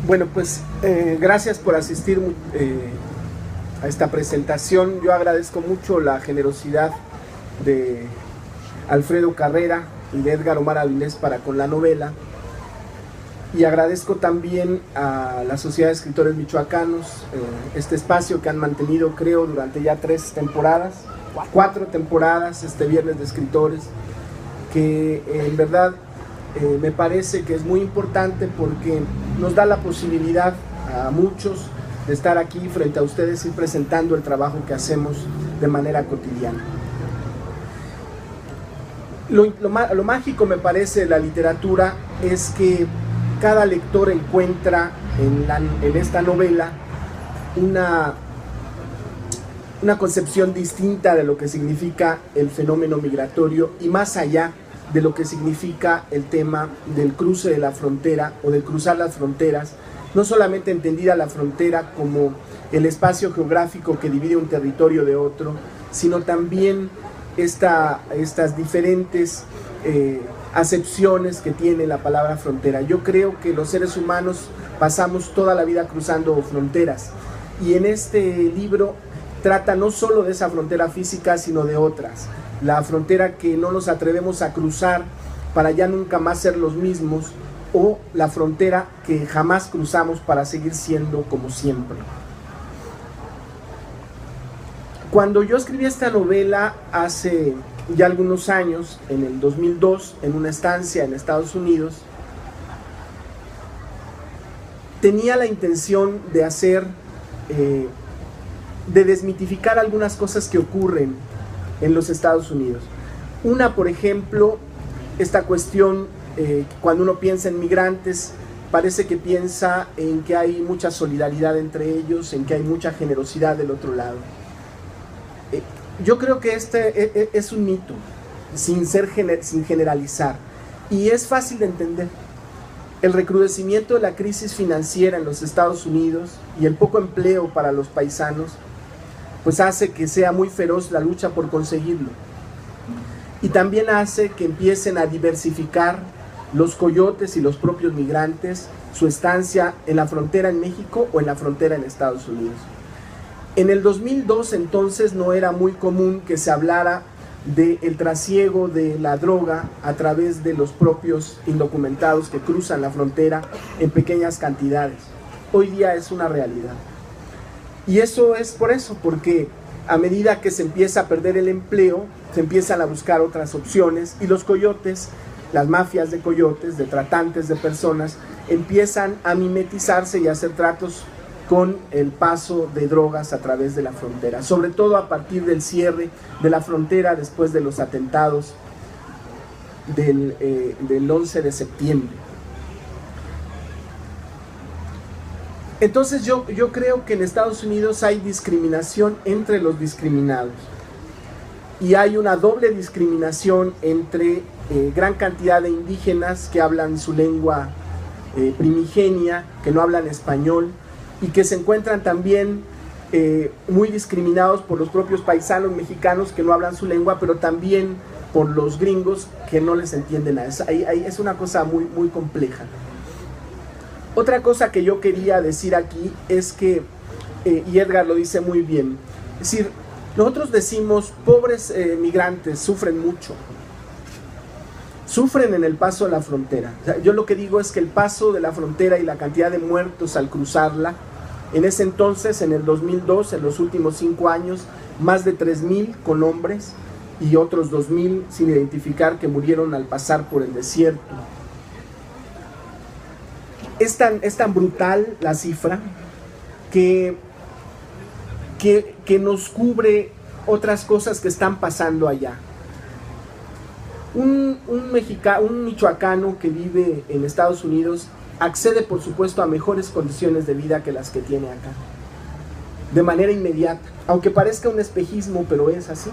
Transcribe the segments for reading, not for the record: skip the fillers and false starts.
Bueno, pues gracias por asistir a esta presentación. Yo agradezco mucho la generosidad de Alfredo Carrera y de Edgar Omar Avilés para con la novela, y agradezco también a la Sociedad de Escritores Michoacanos este espacio que han mantenido, creo, durante ya 4 temporadas, este Viernes de Escritores, que en verdad me parece que es muy importante porque nos da la posibilidad a muchos de estar aquí frente a ustedes y presentando el trabajo que hacemos de manera cotidiana. Lo mágico, me parece, de la literatura es que cada lector encuentra en esta novela una concepción distinta de lo que significa el fenómeno migratorio, y más allá de lo que significa el tema del cruce de la frontera o del cruzar las fronteras, no solamente entendida la frontera como el espacio geográfico que divide un territorio de otro, sino también estas diferentes acepciones que tiene la palabra frontera. Yo creo que los seres humanos pasamos toda la vida cruzando fronteras, y en este libro trata no solo de esa frontera física, sino de otras. La frontera que no nos atrevemos a cruzar para ya nunca más ser los mismos, o la frontera que jamás cruzamos para seguir siendo como siempre. Cuando yo escribí esta novela hace ya algunos años, en el 2002, en una estancia en Estados Unidos, tenía la intención de de desmitificar algunas cosas que ocurren en los Estados Unidos. Una, por ejemplo, esta cuestión, cuando uno piensa en migrantes, parece que piensa en que hay mucha solidaridad entre ellos, en que hay mucha generosidad del otro lado. Yo creo que este es un mito, sin generalizar, y es fácil de entender. El recrudecimiento de la crisis financiera en los Estados Unidos y el poco empleo para los paisanos, pues hace que sea muy feroz la lucha por conseguirlo. Y también hace que empiecen a diversificar los coyotes y los propios migrantes su estancia en la frontera en México o en la frontera en Estados Unidos. En el 2002, entonces, no era muy común que se hablara del trasiego de la droga a través de los propios indocumentados que cruzan la frontera en pequeñas cantidades. Hoy día es una realidad. Y eso es porque a medida que se empieza a perder el empleo, se empiezan a buscar otras opciones, y los coyotes, las mafias de coyotes, de tratantes de personas, empiezan a mimetizarse y a hacer tratos con el paso de drogas a través de la frontera, sobre todo a partir del cierre de la frontera después de los atentados del 11 de septiembre. Entonces yo creo que en Estados Unidos hay discriminación entre los discriminados, y hay una doble discriminación entre gran cantidad de indígenas que hablan su lengua primigenia, que no hablan español, y que se encuentran también muy discriminados por los propios paisanos mexicanos que no hablan su lengua, pero también por los gringos que no les entienden nada. Es una cosa muy, muy compleja. Otra cosa que yo quería decir aquí es que, y Edgar lo dice muy bien, es decir, nosotros decimos, pobres migrantes, sufren mucho. Sufren en el paso de la frontera. O sea, yo lo que digo es que el paso de la frontera y la cantidad de muertos al cruzarla, en ese entonces, en el 2002, en los últimos 5 años, más de 3,000 con hombres y otros 2,000 sin identificar que murieron al pasar por el desierto. Es tan brutal la cifra que nos cubre otras cosas que están pasando allá. Un michoacano que vive en Estados Unidos accede, por supuesto, a mejores condiciones de vida que las que tiene acá, de manera inmediata, aunque parezca un espejismo, pero es así.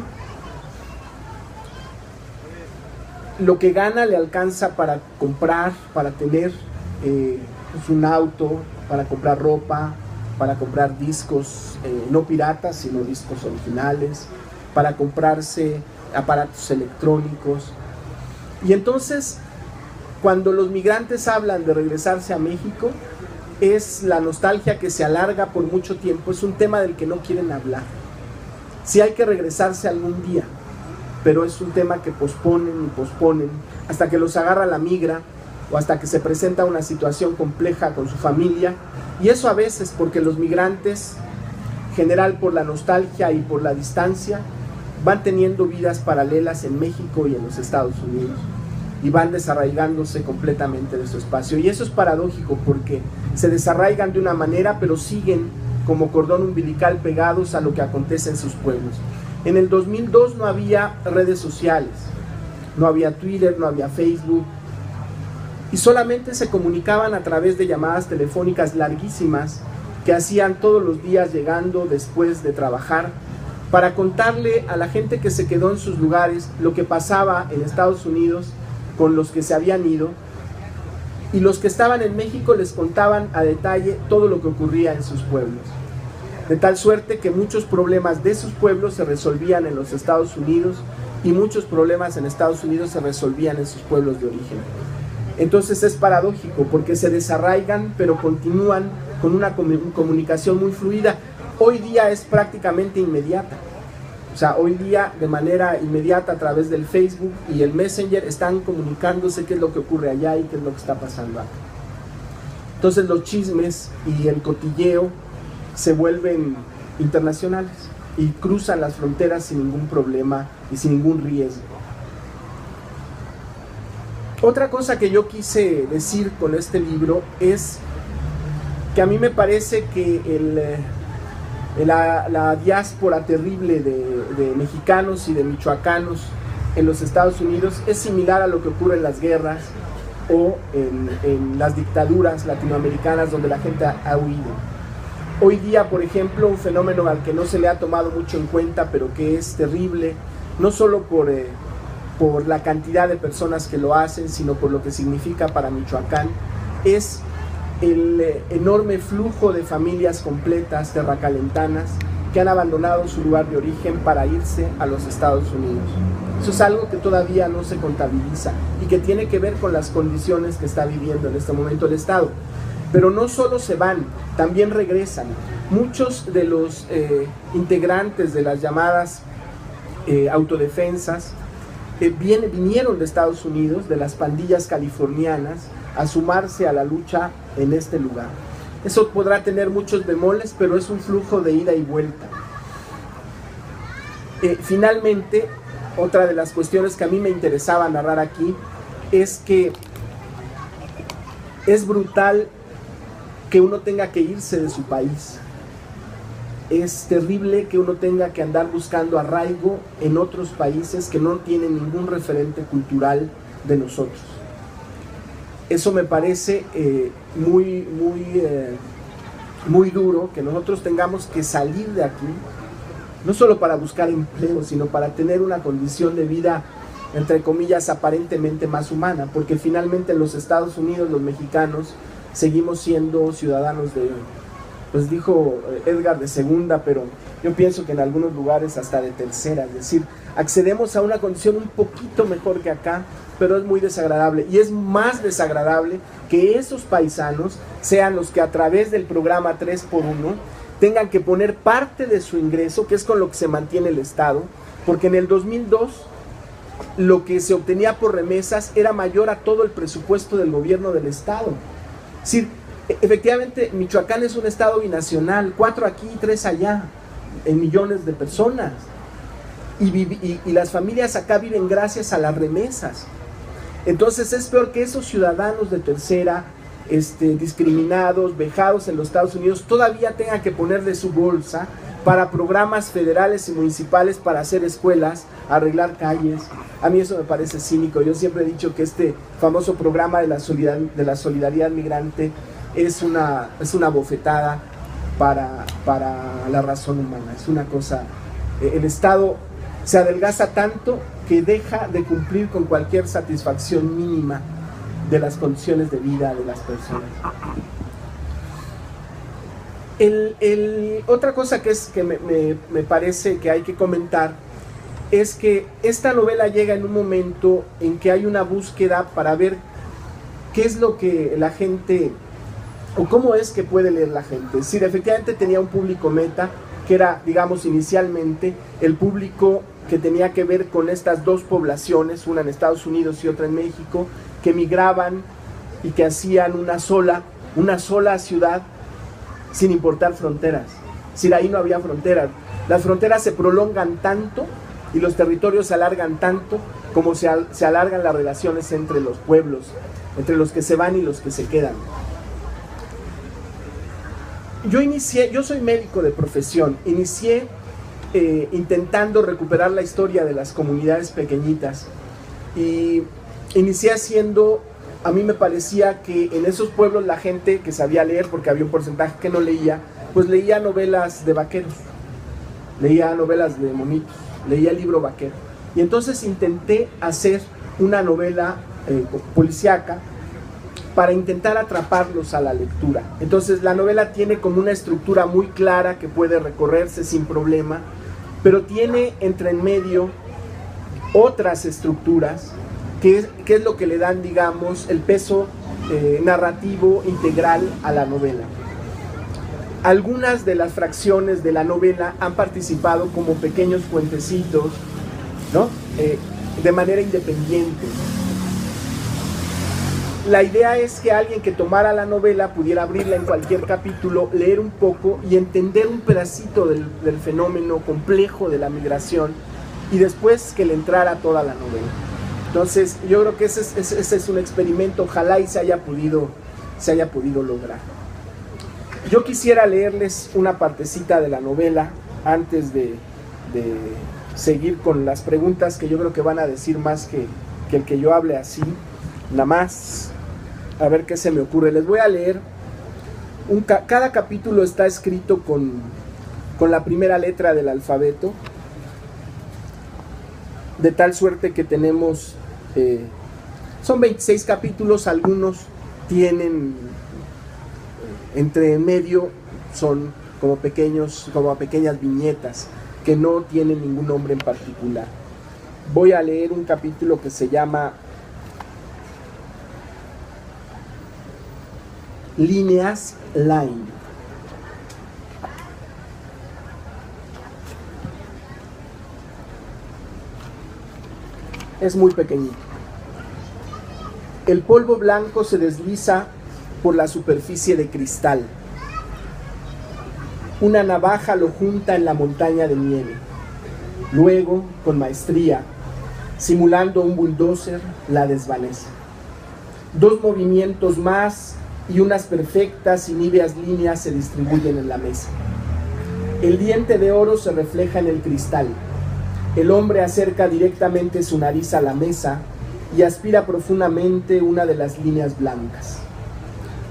Lo que gana le alcanza para comprar, para tener un auto, para comprar ropa, para comprar discos no piratas, sino discos originales, para comprarse aparatos electrónicos. Y entonces, cuando los migrantes hablan de regresarse a México, es la nostalgia que se alarga por mucho tiempo, es un tema del que no quieren hablar. Sí hay que regresarse algún día, pero es un tema que posponen y posponen hasta que los agarra la migra o hasta que se presenta una situación compleja con su familia, y eso a veces porque los migrantes, general por la nostalgia y por la distancia, van teniendo vidas paralelas en México y en los Estados Unidos y van desarraigándose completamente de su espacio, y eso es paradójico porque se desarraigan de una manera pero siguen como cordón umbilical pegados a lo que acontece en sus pueblos. En el 2002 no había redes sociales, no había Twitter, no había Facebook, y solamente se comunicaban a través de llamadas telefónicas larguísimas que hacían todos los días llegando después de trabajar para contarle a la gente que se quedó en sus lugares lo que pasaba en Estados Unidos con los que se habían ido, y los que estaban en México les contaban a detalle todo lo que ocurría en sus pueblos, de tal suerte que muchos problemas de sus pueblos se resolvían en los Estados Unidos y muchos problemas en Estados Unidos se resolvían en sus pueblos de origen. Entonces es paradójico porque se desarraigan pero continúan con una comunicación muy fluida. Hoy día es prácticamente inmediata. O sea, hoy día de manera inmediata a través del Facebook y el Messenger están comunicándose qué es lo que ocurre allá y qué es lo que está pasando acá. Entonces los chismes y el cotilleo se vuelven internacionales y cruzan las fronteras sin ningún problema y sin ningún riesgo. Otra cosa que yo quise decir con este libro es que a mí me parece que la diáspora terrible de mexicanos y de michoacanos en los Estados Unidos es similar a lo que ocurre en las guerras o en las dictaduras latinoamericanas donde la gente ha huido. Hoy día, por ejemplo, un fenómeno al que no se le ha tomado mucho en cuenta, pero que es terrible, no solo por la cantidad de personas que lo hacen, sino por lo que significa para Michoacán, es el enorme flujo de familias completas terracalentanas que han abandonado su lugar de origen para irse a los Estados Unidos. Eso es algo que todavía no se contabiliza y que tiene que ver con las condiciones que está viviendo en este momento el Estado. Pero no solo se van, también regresan. Muchos de los integrantes de las llamadas autodefensas vinieron de Estados Unidos, de las pandillas californianas, a sumarse a la lucha en este lugar. Eso podrá tener muchos bemoles, pero es un flujo de ida y vuelta. Finalmente, otra de las cuestiones que a mí me interesaba narrar aquí es que es brutal que uno tenga que irse de su país. Es terrible que uno tenga que andar buscando arraigo en otros países que no tienen ningún referente cultural de nosotros. Eso me parece muy duro, que nosotros tengamos que salir de aquí, no solo para buscar empleo, sino para tener una condición de vida, entre comillas, aparentemente más humana, porque finalmente en los Estados Unidos los mexicanos seguimos siendo ciudadanos de, pues dijo Edgar, de segunda, pero yo pienso que en algunos lugares hasta de tercera, es decir, accedemos a una condición un poquito mejor que acá, pero es muy desagradable, y es más desagradable que esos paisanos sean los que a través del programa 3x1 tengan que poner parte de su ingreso, que es con lo que se mantiene el Estado, porque en el 2002 lo que se obtenía por remesas era mayor a todo el presupuesto del gobierno del Estado. Es decir, efectivamente Michoacán es un estado binacional, 4 aquí y 3 allá, en millones de personas, y las familias acá viven gracias a las remesas. Entonces es peor que esos ciudadanos de tercera, discriminados, vejados en los Estados Unidos, todavía tengan que poner de su bolsa para programas federales y municipales, para hacer escuelas, arreglar calles. A mí eso me parece cínico. Yo siempre he dicho que este famoso programa de la solidaridad migrante es una bofetada para la razón humana. Es una cosa, el Estado se adelgaza tanto que deja de cumplir con cualquier satisfacción mínima de las condiciones de vida de las personas. Otra cosa que me parece que hay que comentar es que esta novela llega en un momento en que hay una búsqueda para ver qué es lo que la gente o cómo es que puede leer la gente. Es decir, efectivamente tenía un público meta, que era, digamos, inicialmente el público que tenía que ver con estas dos poblaciones, una en Estados Unidos y otra en México, que migraban y que hacían una sola ciudad sin importar fronteras. Es decir, ahí no había fronteras. Las fronteras se prolongan tanto y los territorios se alargan tanto como se alargan las relaciones entre los pueblos, entre los que se van y los que se quedan. Yo soy médico de profesión, inicié intentando recuperar la historia de las comunidades pequeñitas y inicié haciendo, a mí me parecía que en esos pueblos la gente que sabía leer, porque había un porcentaje que no leía, pues leía novelas de vaqueros, leía novelas de monitos, leía el libro vaquero. Y entonces intenté hacer una novela policíaca para intentar atraparlos a la lectura. Entonces la novela tiene como una estructura muy clara que puede recorrerse sin problema, pero tiene entre en medio otras estructuras que es lo que le dan, digamos, el peso narrativo integral a la novela. Algunas de las fracciones de la novela han participado como pequeños puentecitos, ¿no? De manera independiente. La idea es que alguien que tomara la novela pudiera abrirla en cualquier capítulo, leer un poco y entender un pedacito del fenómeno complejo de la migración y después que le entrara toda la novela. Entonces yo creo que ese es un experimento, ojalá y se haya podido lograr. Yo quisiera leerles una partecita de la novela antes de seguir con las preguntas, que yo creo que van a decir más que el que yo hable así, nada más. A ver qué se me ocurre. Les voy a leer. Cada capítulo está escrito con la primera letra del alfabeto, de tal suerte que tenemos, son 26 capítulos, algunos tienen entre medio, son como pequeñas viñetas que no tienen ningún nombre en particular. Voy a leer un capítulo que se llama Líneas Line. Es muy pequeñito. El polvo blanco se desliza por la superficie de cristal. Una navaja lo junta en la montaña de nieve. Luego, con maestría, simulando un bulldozer, la desvanece. 2 movimientos más y unas perfectas y níveas líneas se distribuyen en la mesa. El diente de oro se refleja en el cristal. El hombre acerca directamente su nariz a la mesa y aspira profundamente una de las líneas blancas.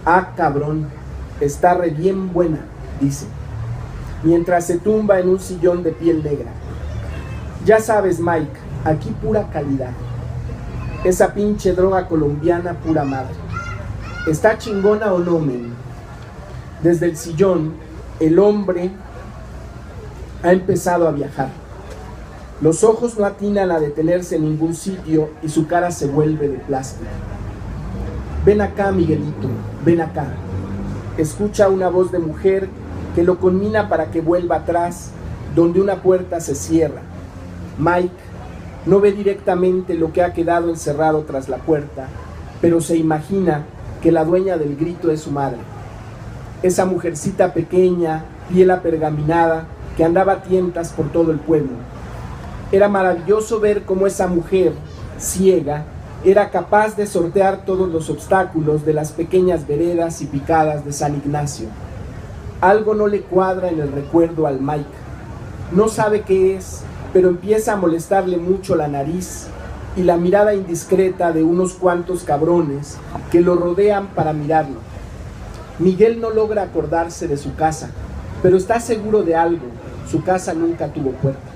Ah, cabrón, está re bien buena, dice, mientras se tumba en un sillón de piel negra. Ya sabes, Mike, aquí pura calidad. Esa pinche droga colombiana pura madre. ¿Está chingona o no, men? Desde el sillón, el hombre ha empezado a viajar. Los ojos no atinan a detenerse en ningún sitio y su cara se vuelve de plástico. Ven acá, Miguelito, ven acá. Escucha una voz de mujer que lo conmina para que vuelva atrás, donde una puerta se cierra. Mike no ve directamente lo que ha quedado encerrado tras la puerta, pero se imagina que la dueña del grito es su madre. Esa mujercita pequeña, piel apergaminada, que andaba a tientas por todo el pueblo. Era maravilloso ver cómo esa mujer, ciega, era capaz de sortear todos los obstáculos de las pequeñas veredas y picadas de San Ignacio. Algo no le cuadra en el recuerdo al Mike. No sabe qué es, pero empieza a molestarle mucho la nariz y la mirada indiscreta de unos cuantos cabrones que lo rodean para mirarlo. Miguel no logra acordarse de su casa, pero está seguro de algo: su casa nunca tuvo puerta.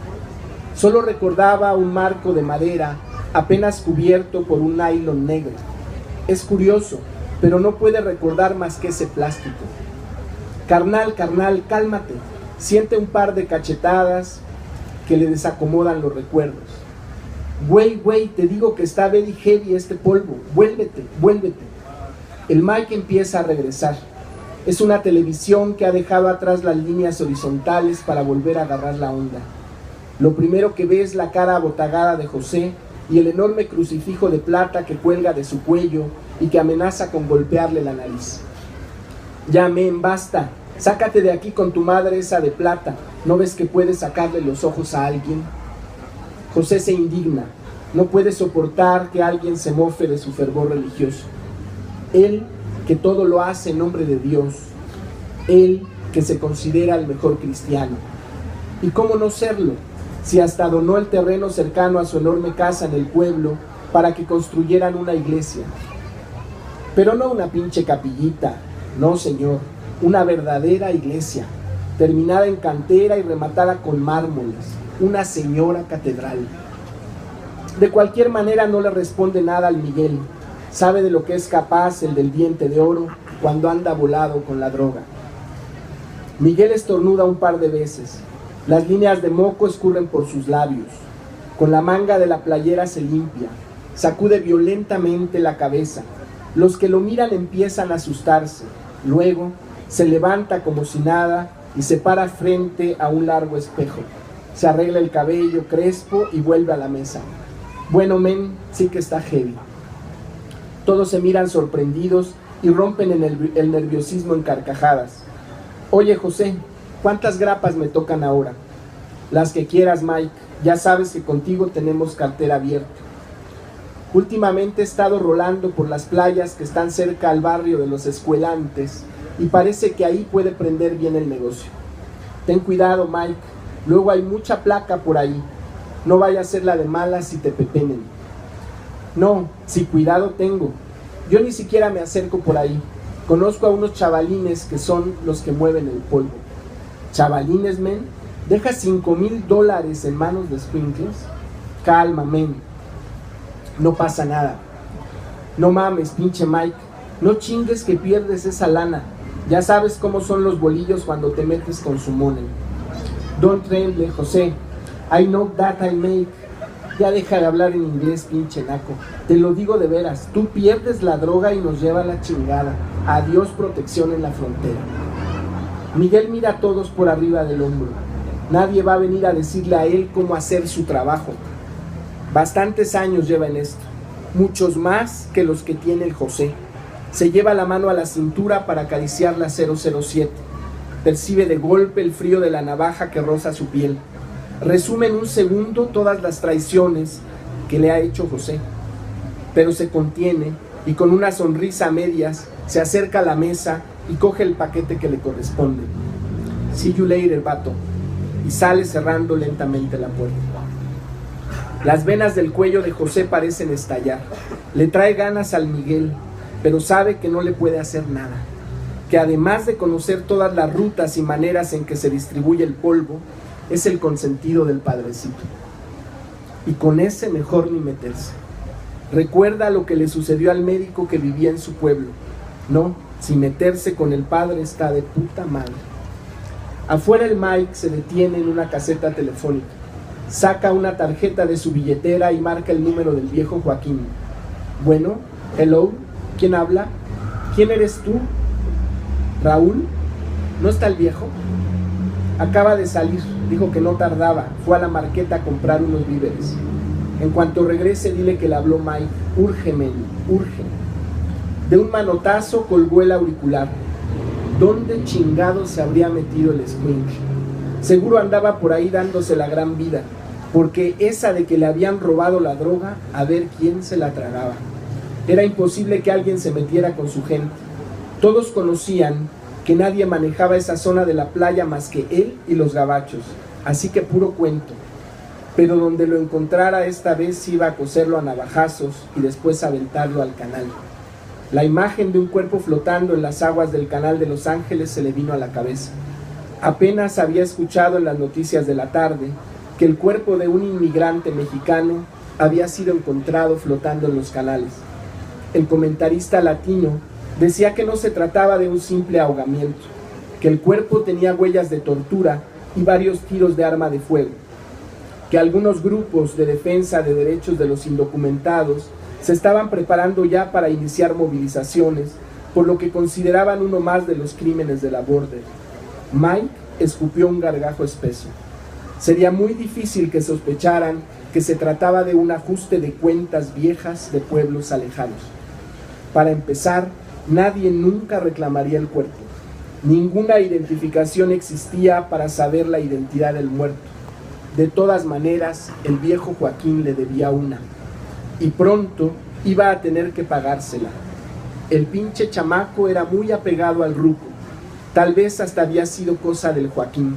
Solo recordaba un marco de madera apenas cubierto por un nylon negro. Es curioso, pero no puede recordar más que ese plástico. Carnal, cálmate. Siente un par de cachetadas que le desacomodan los recuerdos. Güey, te digo que está very heavy este polvo. Vuélvete. El Mike empieza a regresar. Es una televisión que ha dejado atrás las líneas horizontales para volver a agarrar la onda. Lo primero que ve es la cara abotagada de José y el enorme crucifijo de plata que cuelga de su cuello y que amenaza con golpearle la nariz. Ya, men, basta. Sácate de aquí con tu madre esa de plata. ¿No ves que puedes sacarle los ojos a alguien? José se indigna. No puede soportar que alguien se mofe de su fervor religioso. Él, que todo lo hace en nombre de Dios. Él, que se considera el mejor cristiano. ¿Y cómo no serlo? Si hasta donó el terreno cercano a su enorme casa en el pueblo para que construyeran una iglesia. Pero no una pinche capillita, no, señor, una verdadera iglesia, terminada en cantera y rematada con mármoles, una señora catedral. De cualquier manera no le responde nada al Miguel. Sabe de lo que es capaz el del diente de oro cuando anda volado con la droga. Miguel estornuda un par de veces. Las líneas de moco escurren por sus labios. Con la manga de la playera se limpia. Sacude violentamente la cabeza. Los que lo miran empiezan a asustarse. Luego se levanta como si nada y se para frente a un largo espejo. Se arregla el cabello crespo y vuelve a la mesa. Bueno, men, sí que está heavy. Todos se miran sorprendidos y rompen en el nerviosismo en carcajadas. Oye, José, ¿cuántas grapas me tocan ahora? Las que quieras, Mike. Ya sabes que contigo tenemos cartera abierta. Últimamente he estado rolando por las playas que están cerca al barrio de los Escuelantes y parece que ahí puede prender bien el negocio. Ten cuidado, Mike. Luego hay mucha placa por ahí. No vaya a ser la de malas si te pepenen. No, si cuidado tengo. Yo ni siquiera me acerco por ahí. Conozco a unos chavalines que son los que mueven el polvo. ¿Chavalines, men? ¿Deja $5,000 en manos de Sprinkles? Calma, men. No pasa nada. No mames, pinche Mike. No chingues que pierdes esa lana. Ya sabes cómo son los bolillos cuando te metes con su money. Don't tremble, José. I know that I make. Ya deja de hablar en inglés, pinche naco. Te lo digo de veras. Tú pierdes la droga y nos lleva a la chingada. Adiós protección en la frontera. Miguel mira a todos por arriba del hombro. Nadie va a venir a decirle a él cómo hacer su trabajo. Bastantes años lleva en esto. Muchos más que los que tiene el José. Se lleva la mano a la cintura para acariciar la 007. Percibe de golpe el frío de la navaja que roza su piel. Resume en un segundo todas las traiciones que le ha hecho José. Pero se contiene y con una sonrisa a medias se acerca a la mesa y coge el paquete que le corresponde. See you later, vato. Y sale cerrando lentamente la puerta. Las venas del cuello de José parecen estallar. Le trae ganas al Miguel, pero sabe que no le puede hacer nada. Que además de conocer todas las rutas y maneras en que se distribuye el polvo, es el consentido del padrecito. Y con ese mejor ni meterse. Recuerda lo que le sucedió al médico que vivía en su pueblo. No, si meterse con el padre está de puta madre. Afuera el Mike se detiene en una caseta telefónica. Saca una tarjeta de su billetera y marca el número del viejo Joaquín. Bueno, hello, ¿quién habla? ¿Quién eres tú? ¿Raúl? ¿No está el viejo? Acaba de salir, dijo que no tardaba, fue a la marqueta a comprar unos víveres. En cuanto regrese, dile que le habló Mike. Urge, men, urge. De un manotazo colgó el auricular. ¿Dónde chingado se habría metido el Squink? Seguro andaba por ahí dándose la gran vida, porque esa de que le habían robado la droga, a ver quién se la tragaba. Era imposible que alguien se metiera con su gente. Todos conocían que nadie manejaba esa zona de la playa más que él y los gabachos, así que puro cuento. Pero donde lo encontrara esta vez iba a coserlo a navajazos y después aventarlo al canal. La imagen de un cuerpo flotando en las aguas del canal de Los Ángeles se le vino a la cabeza. Apenas había escuchado en las noticias de la tarde que el cuerpo de un inmigrante mexicano había sido encontrado flotando en los canales. El comentarista latino decía que no se trataba de un simple ahogamiento, que el cuerpo tenía huellas de tortura y varios tiros de arma de fuego, que algunos grupos de defensa de derechos de los indocumentados se estaban preparando ya para iniciar movilizaciones por lo que consideraban uno más de los crímenes de la Border. Mike escupió un gargajo espeso. Sería muy difícil que sospecharan que se trataba de un ajuste de cuentas viejas de pueblos alejanos. Para empezar, nadie nunca reclamaría el cuerpo. Ninguna identificación existía para saber la identidad del muerto. De todas maneras, el viejo Joaquín le debía una, y pronto iba a tener que pagársela. El pinche chamaco era muy apegado al ruco. Tal vez hasta había sido cosa del Joaquín.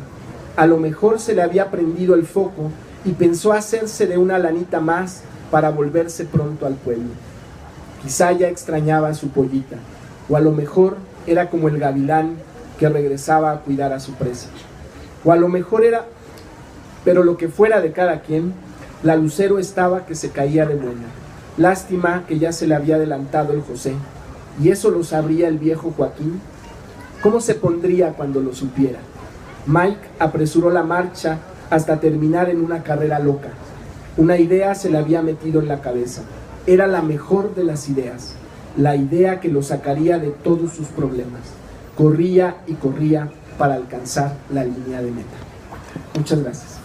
A lo mejor se le había prendido el foco y pensó hacerse de una lanita más para volverse pronto al pueblo. Quizá ya extrañaba a su pollita, o a lo mejor era como el gavilán que regresaba a cuidar a su presa. O a lo mejor era, pero lo que fuera de cada quien, la Lucero estaba que se caía de buena. Lástima que ya se le había adelantado el José, y eso lo sabría el viejo Joaquín. ¿Cómo se pondría cuando lo supiera? Mike apresuró la marcha hasta terminar en una carrera loca. Una idea se le había metido en la cabeza. Era la mejor de las ideas, la idea que lo sacaría de todos sus problemas. Corría y corría para alcanzar la línea de meta. Muchas gracias.